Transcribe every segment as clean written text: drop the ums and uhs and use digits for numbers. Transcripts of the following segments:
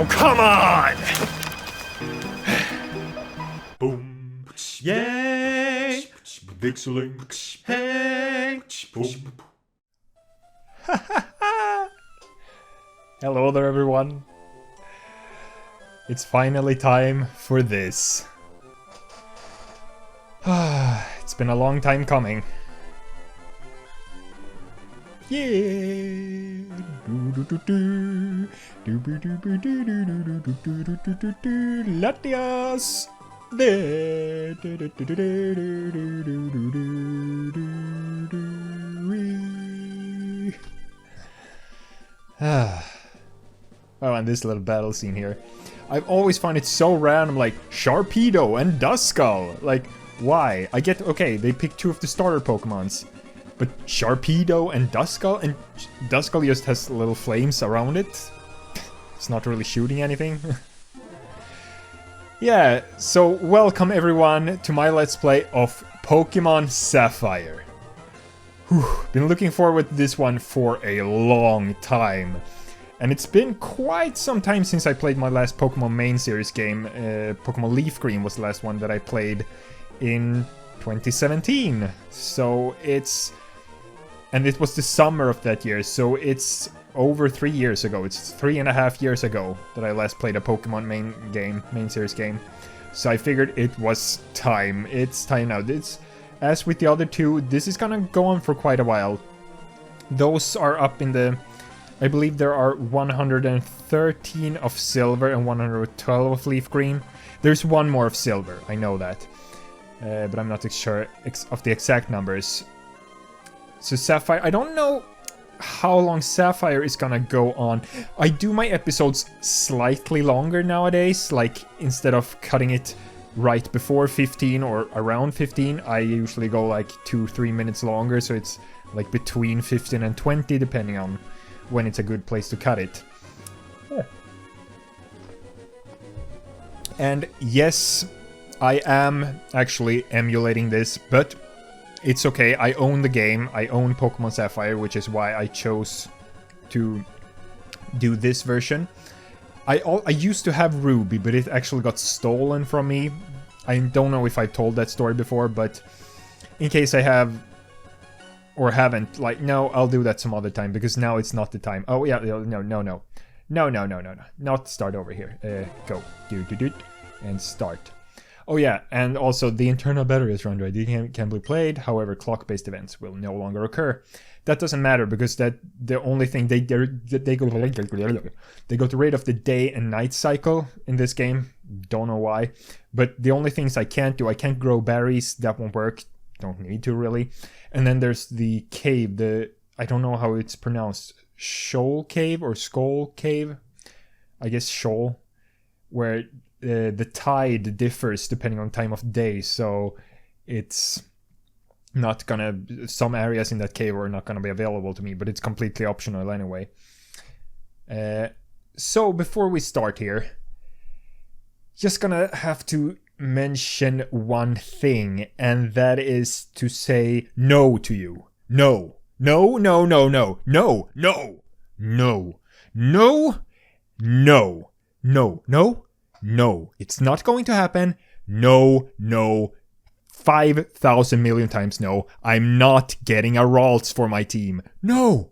Oh, come on! Boom. Yay! VikzeLink. Hey! Boom. Hello there, everyone. It's finally time for this. It's been a long time coming. Yeah. Latias. Oh, and this little battle scene here. I've always found it so random, like Sharpedo and Duskull. Like, why? I get, okay, they picked two of the starter Pokemons. But Sharpedo and Duskull just has little flames around it. It's not really shooting anything. Yeah, so welcome everyone to my Let's Play of Pokemon Sapphire. Whew, been looking forward to this one for a long time. And it's been quite some time since I played my last Pokemon main series game. Pokemon Leaf Green was the last one that I played in 2017. So it's... And it was the summer of that year, so it's over 3 years ago. It's 3.5 years ago that I last played a Pokemon main series game. So I figured it was time. It's time now. It's, as with the other two, this is gonna go on for quite a while. Those are up in the... I believe there are 113 of Silver and 112 of Leaf Green. There's one more of Silver, I know that. But I'm not sure of the exact numbers. So Sapphire, I don't know how long Sapphire is gonna go on. I do my episodes slightly longer nowadays, like instead of cutting it right before 15 or around 15, I usually go like 2-3 minutes longer, so it's like between 15 and 20 depending on when it's a good place to cut it. Yeah. And yes, I am actually emulating this, but it's okay, I own the game, I own Pokemon Sapphire, which is why I chose to do this version. I used to have Ruby, but it actually got stolen from me. I don't know if I told that story before, but in case I have or haven't, like, no, I'll do that some other time, because now it's not the time. Oh yeah, no. Not start over here. Go. Do. And start. Oh yeah, and also the internal battery is run right. It can be played, however clock-based events will no longer occur. That doesn't matter because that the only thing they got rid of the day and night cycle in this game. Don't know why, but the only things I can't do, I can't grow berries. That won't work. Don't need to really. And then there's the cave. I don't know how it's pronounced. Shoal Cave or Skull Cave. I guess Shoal, where the tide differs depending on time of day, so it's not gonna... Some areas in that cave are not gonna be available to me, but it's completely optional anyway. So before we start here, just gonna have to mention one thing, and that is to say no to you. No. No. No, it's not going to happen. No. 5,000 million times no. I'm not getting a Ralts for my team. No,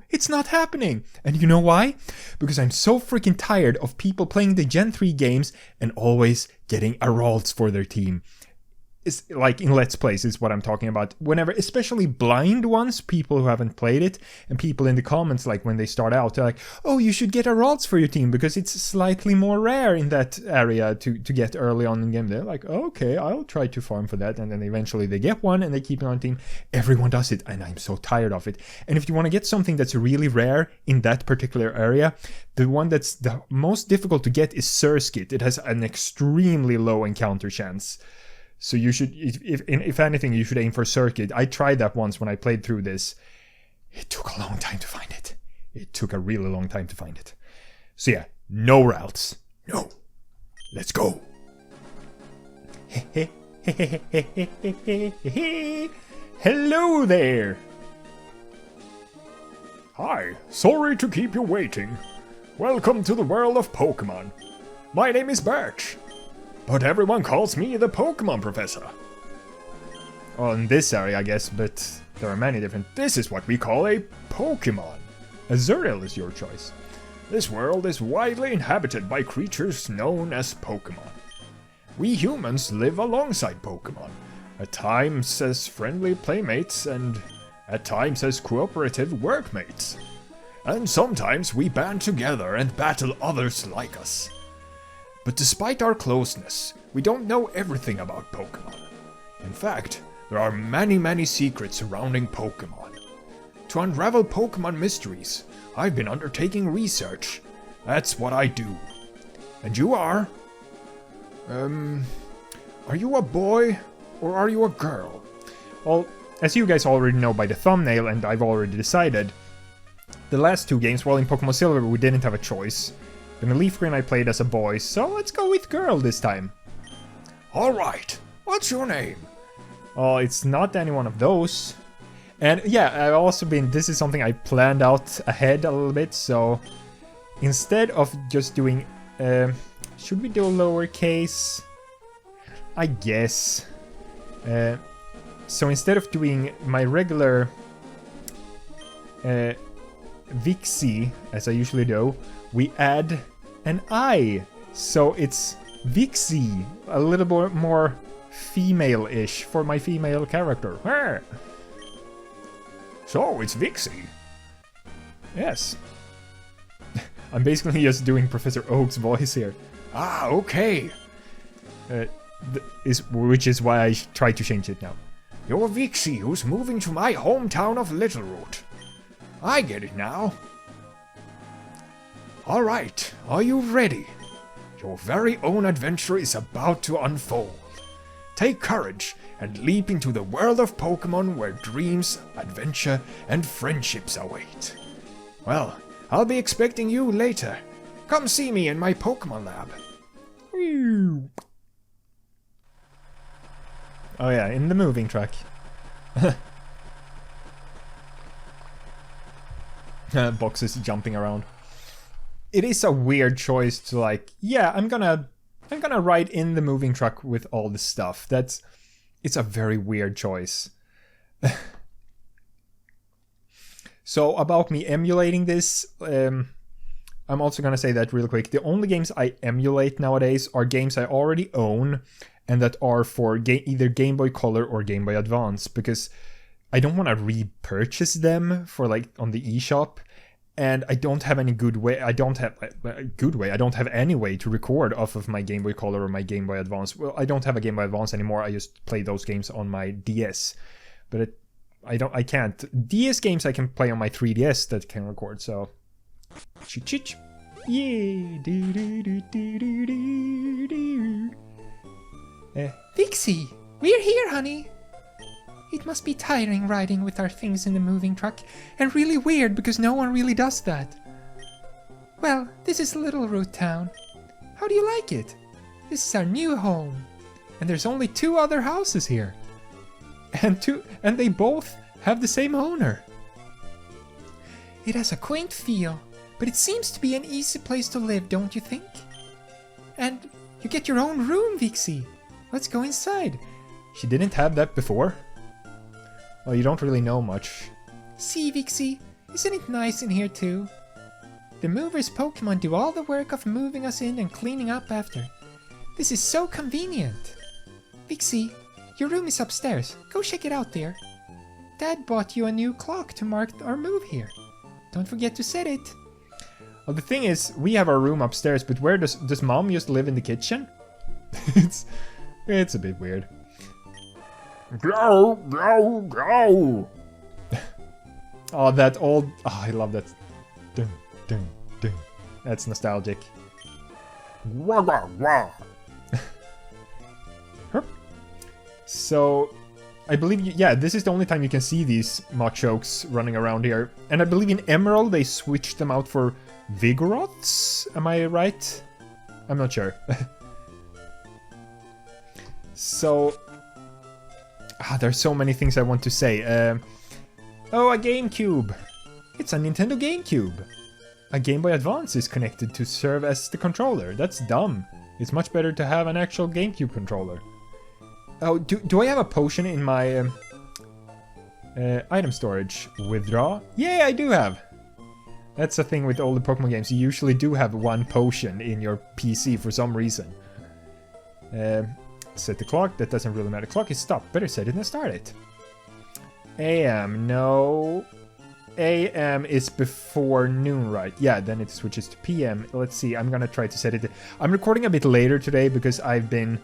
it's not happening. And you know why? Because I'm so freaking tired of people playing the Gen 3 games and always getting a Ralts for their team. It's like in Let's Plays is what I'm talking about. Whenever, especially blind ones, people who haven't played it, and people in the comments, like when they start out, they're like, oh, you should get a Ralts for your team because it's slightly more rare in that area to get early on in the game. They're like, oh, okay, I'll try to farm for that. And then eventually they get one and they keep it on team. Everyone does it, and I'm so tired of it. And if you want to get something that's really rare in that particular area, the one that's the most difficult to get is Surskit. It has an extremely low encounter chance. So you should, if anything, you should aim for Circuit. I tried that once when I played through this. It took a long time to find it. It took a really long time to find it. So yeah, no routes. No. Let's go. Hello there. Hi, sorry to keep you waiting. Welcome to the world of Pokemon. My name is Birch, but everyone calls me the Pokemon Professor. Well, in this area, I guess, but there are many different... This is what we call a Pokemon. Azuriel is your choice. This world is widely inhabited by creatures known as Pokemon. We humans live alongside Pokemon, at times as friendly playmates and at times as cooperative workmates. And sometimes we band together and battle others like us. But despite our closeness, we don't know everything about Pokemon. In fact, there are many secrets surrounding Pokemon. To unravel Pokemon mysteries, I've been undertaking research. That's what I do. And you are? Are you a boy or are you a girl? Well, as you guys already know by the thumbnail, and I've already decided, the last two games, well, in Pokemon Silver we didn't have a choice. In Leaf Green I played as a boy, so let's go with girl this time. Alright, what's your name? Oh, it's not any one of those. And yeah, I've also been, this is something I planned out ahead a little bit, so instead of just doing, should we do lowercase? I guess. So instead of doing my regular Vikze, as I usually do, we add an I. So it's Vikze, a little bit more female-ish for my female character. So it's Vikze. Yes. I'm basically just doing Professor Oak's voice here. Ah, okay. Which is why I tried to change it now. You're Vikze, who's moving to my hometown of Littleroot. I get it now. Alright, are you ready? Your very own adventure is about to unfold. Take courage and leap into the world of Pokemon where dreams, adventure, and friendships await. Well, I'll be expecting you later. Come see me in my Pokemon lab. Oh yeah, in the moving track. Boxes jumping around. It is a weird choice to like, yeah, I'm gonna ride in the moving truck with all the stuff. It's a very weird choice. So about me emulating this, I'm also gonna say that real quick. The only games I emulate nowadays are games I already own and that are for either Game Boy Color or Game Boy Advance, because I don't want to repurchase them for like on the eShop, and I don't have any good way. I don't have any way to record off of my Game Boy Color or my Game Boy Advance. Well, I don't have a Game Boy Advance anymore. I just play those games on my DS, but I can't. DS games I can play on my 3DS that can record. So, chich, yeah, do do do do do do do. Vikze, we're here, honey. It must be tiring riding with our things in the moving truck, and really weird because no one really does that. Well, this is Littleroot Town. How do you like it? This is our new home, and there's only 2 other houses here. And they both have the same owner. It has a quaint feel, but it seems to be an easy place to live, don't you think? And you get your own room, Vikze. Let's go inside. She didn't have that before. Well, you don't really know much. See, Vikze, isn't it nice in here too? The movers Pokemon do all the work of moving us in and cleaning up after. This is so convenient. Vikze, your room is upstairs. Go check it out there. Dad bought you a new clock to mark our move here. Don't forget to set it. Well, the thing is, we have our room upstairs, but where does Mom just live in the kitchen? It's a bit weird. Go, go, go! Oh, that old... Oh, I love that. Dun, dun, dun. That's nostalgic. Wah, wah, wah. So, I believe... Yeah, this is the only time you can see these Machokes running around here. And I believe in Emerald they switched them out for Vigoroths? Am I right? I'm not sure. So... there's so many things I want to say. Oh, a GameCube. It's a Nintendo GameCube. a Game Boy Advance is connected to serve as the controller. That's dumb. It's much better to have an actual GameCube controller. Oh, do I have a potion in my item storage? Withdraw? Yeah, I do have. That's the thing with all the Pokemon games. You usually do have one potion in your PC for some reason. Set the clock. That doesn't really matter. Clock is stopped. Better set it and start it. AM. No. AM is before noon, right? Yeah, then it switches to PM. Let's see. I'm gonna try to set it. I'm recording a bit later today because I've been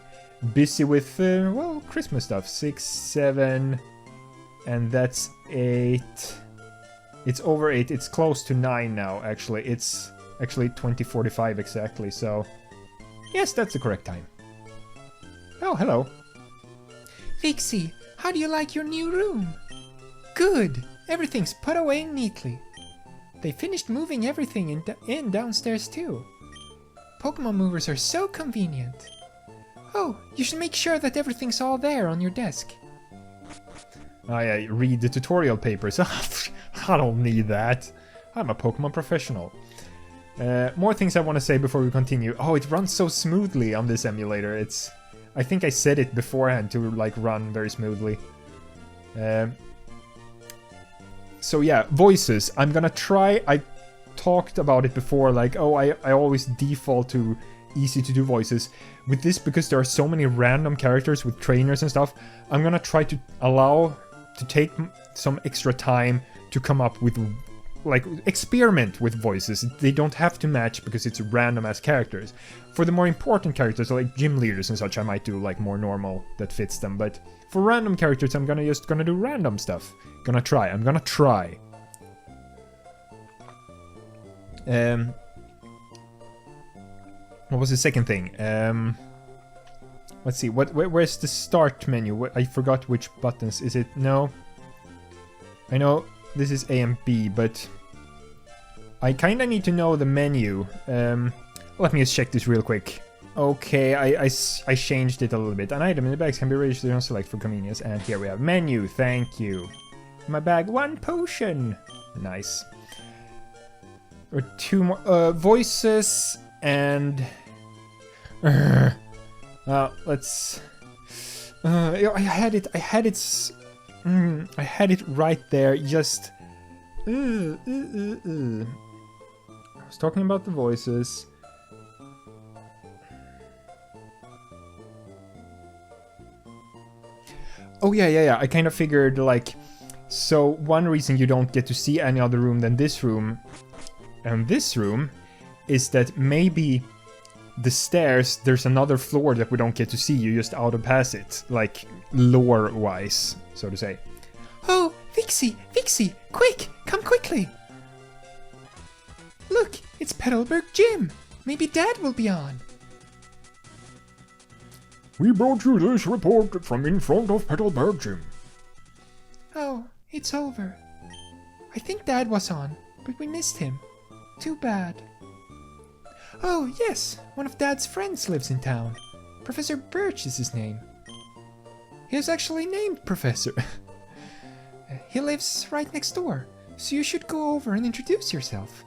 busy with, well, Christmas stuff. 6, 7, and that's 8. It's over 8. It's close to 9 now, actually. It's actually 20:45 exactly, so... Yes, that's the correct time. Oh, hello. Vikze, how do you like your new room? Good. Everything's put away neatly. They finished moving everything in downstairs too. Pokemon movers are so convenient. Oh, you should make sure that everything's all there on your desk. I read the tutorial papers. I don't need that. I'm a Pokemon professional. More things I want to say before we continue. Oh, it runs so smoothly on this emulator. I think I said it beforehand to like run very smoothly. So yeah, voices. I'm gonna try. I talked about it before, like, oh, I always default to easy to do voices. With this, because there are so many random characters with trainers and stuff, I'm gonna try to take some extra time to come up with, like, experiment with voices. They don't have to match because it's random as characters. For the more important characters, like gym leaders and such, I might do like more normal that fits them. But for random characters, I'm gonna do random stuff. I'm gonna try. What was the second thing? Let's see. Where's the start menu? I forgot which buttons. Is it? No. I know this is A and B, but I kind of need to know the menu. Let me just check this real quick. Okay, I changed it a little bit. An item in the bags can be registered on select for convenience. And here we have menu. Thank you. My bag, 1 potion. Nice. Or 2 more voices and. Let's. I had it right there. Just. I was talking about the voices. Oh yeah. I kind of figured, like, so one reason you don't get to see any other room than this room and this room is that maybe the stairs, there's another floor that we don't get to see. You just auto pass it, like lore-wise, so to say. Oh, Vikze, quick, come quickly. Look, it's Petalburg Gym. Maybe Dad will be on. We brought you this report from in front of Petalburg Gym. Oh, it's over. I think Dad was on, but we missed him. Too bad. Oh, yes, one of Dad's friends lives in town. Professor Birch is his name. He is actually named Professor. He lives right next door, so you should go over and introduce yourself.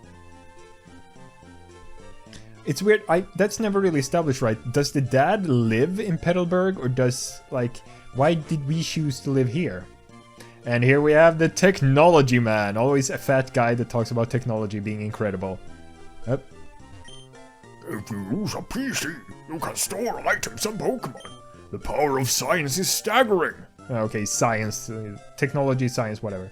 It's weird, that's never really established, right? Does the dad live in Petalburg, or does, like, why did we choose to live here? And here we have the technology man, always a fat guy that talks about technology being incredible. Yep. If you use a PC, you can store items and Pokemon. The power of science is staggering. Okay, science, technology, science, whatever.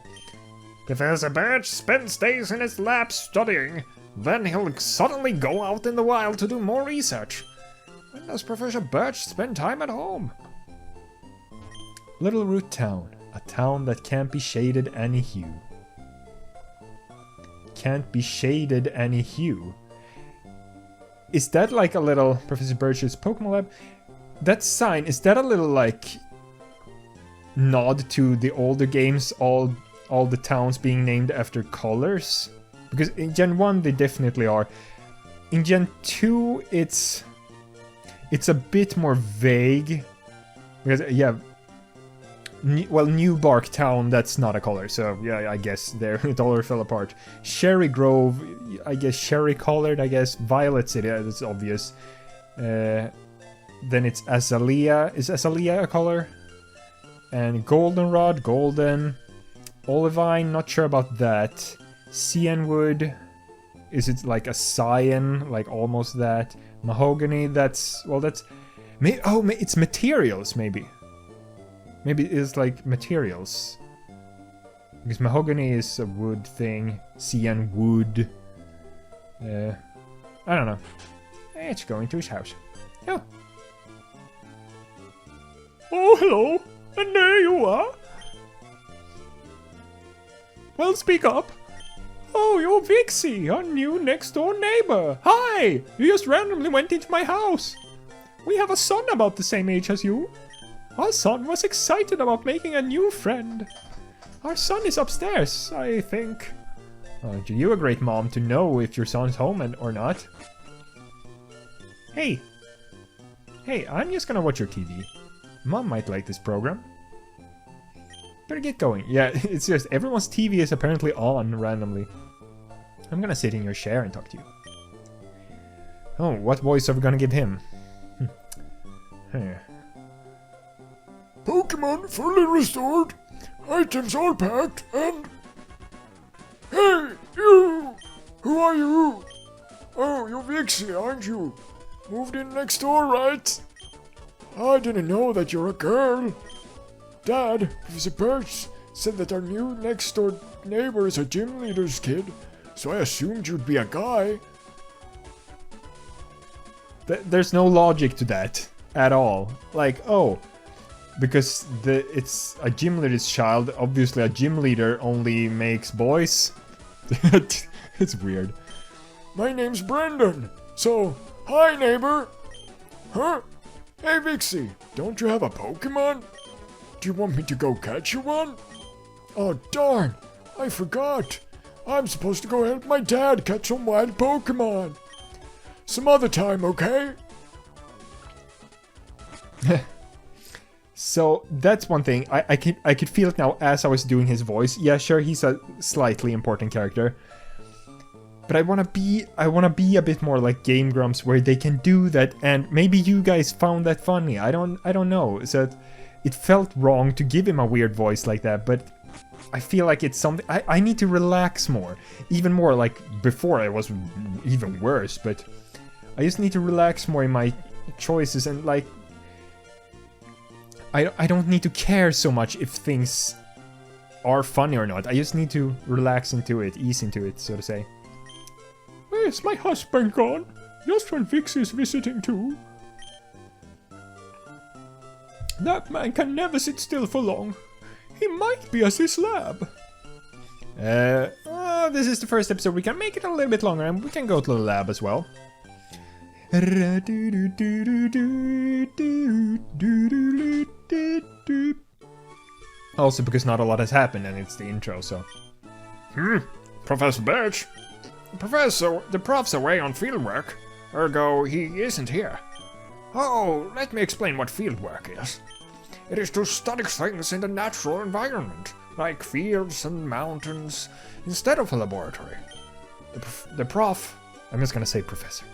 Professor Birch spends days in his lab studying. Then he'll suddenly go out in the wild to do more research. When does Professor Birch spend time at home? Little Root Town. A town that can't be shaded any hue. Can't be shaded any hue. Is that like a little Professor Birch's Pokemon Lab? That sign, is that a little like nod to the older games, all the towns being named after colors? Because in Gen 1 they definitely are. In Gen 2 it's a bit more vague. Because yeah, New Bark Town, that's not a color, so yeah, I guess there it all fell apart. Cherry Grove, I guess cherry colored, I guess. Violet City, that's obvious. Then it's Azalea. Is Azalea a color? And Goldenrod, golden. Olivine, not sure about that. Cyanwood, is it like a cyan, like almost that? Mahogany, that's, well, that's, it's materials, maybe. Maybe it's like materials. Because mahogany is a wood thing. Cyanwood. I don't know. Let's go into his house. Oh. Oh, hello. And there you are. Well, speak up. Oh, you're Vixie, our new next-door neighbor. Hi! You just randomly went into my house. We have a son about the same age as you. Our son was excited about making a new friend. Our son is upstairs, I think. Aren't you a great mom to know if your son's home or not? Hey, I'm just gonna watch your TV. Mom might like this program. Better get going. Yeah, it's just everyone's TV is apparently on randomly. I'm gonna sit in your chair and talk to you. Oh, what voice are we gonna give him? Pokemon fully restored, items all packed, and... Hey, you! Who are you? Oh, you're Vixie, aren't you? Moved in next door, right? I didn't know that you're a girl. Dad, Professor Birch, said that our new next door neighbor is a gym leader's kid, so I assumed you'd be a guy. There's no logic to that at all. Like, oh, because it's a gym leader's child, obviously a gym leader only makes boys. It's weird. My name's Brendan, so, hi neighbor. Huh? Hey Vixie, don't you have a Pokemon? Do you want me to go catch you one? Oh darn, I forgot. I'm supposed to go help my dad catch some wild Pokemon. Some other time, okay? So that's one thing. I could feel it now as I was doing his voice. Yeah, sure, he's a slightly important character. But I wanna be a bit more like Game Grumps, where they can do that, and maybe you guys found that funny. I don't know. So it felt wrong to give him a weird voice like that, but I feel like it's something I need to relax more. Even more, like before I was even worse, but I just need to relax more in my choices, and like I don't need to care so much if things are funny or not. I just need to relax into it, ease into it, so to say. Where's my husband gone? Just when Vixie's visiting too. That man can never sit still for long. He might be at his lab. This is the first episode. We can make it a little bit longer, and we can go to the lab as well. Also, because not a lot has happened, and it's the intro, so. Professor Birch. Professor, the prof's away on fieldwork. Ergo, he isn't here. Oh, let me explain what fieldwork is. It is to study things in the natural environment, like fields and mountains, instead of a laboratory. The prof... I'm just gonna say professor.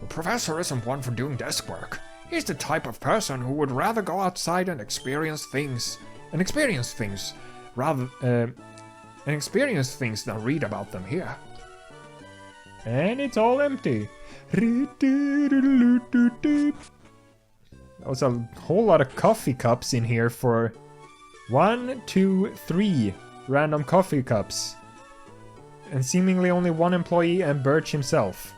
The professor isn't one for doing desk work. He's the type of person who would rather go outside and experience things than read about them here. And it's all empty. There was a whole lot of coffee cups in here for 1, 2, 3 random coffee cups. And seemingly only one employee and Birch himself.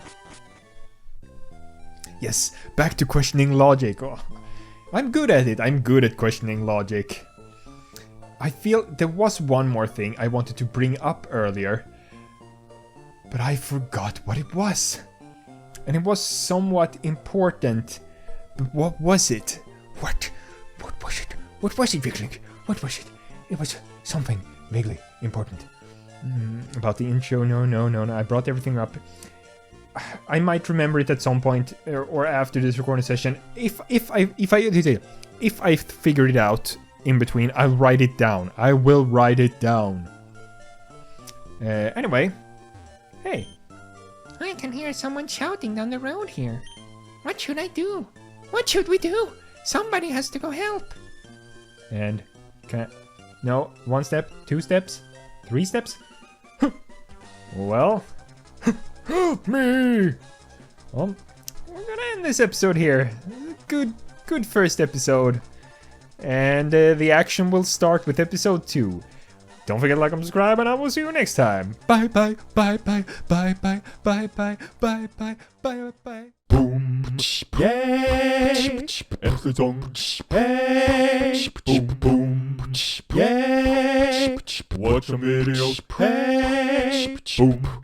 Yes, back to questioning logic. Oh, I'm good at it. I'm good at questioning logic. I feel there was one more thing I wanted to bring up earlier, but I forgot what it was. And it was somewhat important. But what was it? What was it? What was it, VikzeLink? What was it? It was something vaguely important. About the intro, no. I brought everything up. I might remember it at some point or after this recording session. If I figure it out in between, I'll write it down. I will write it down. Anyway. Hey. I can hear someone shouting down the road here. What should I do? What should we do? Somebody has to go help. And no, 1 step, 2 steps, 3 steps. Well, Help me! well, we're gonna end this episode here. Good first episode. And the action will start with episode 2. Don't forget to like and subscribe, and I will see you next time. Bye bye, bye bye, bye bye, bye bye, bye bye, bye bye. Boom! Yay! Eftersom. Hey! Boom, boom. Yay! Watch some videos. Hey! Boom.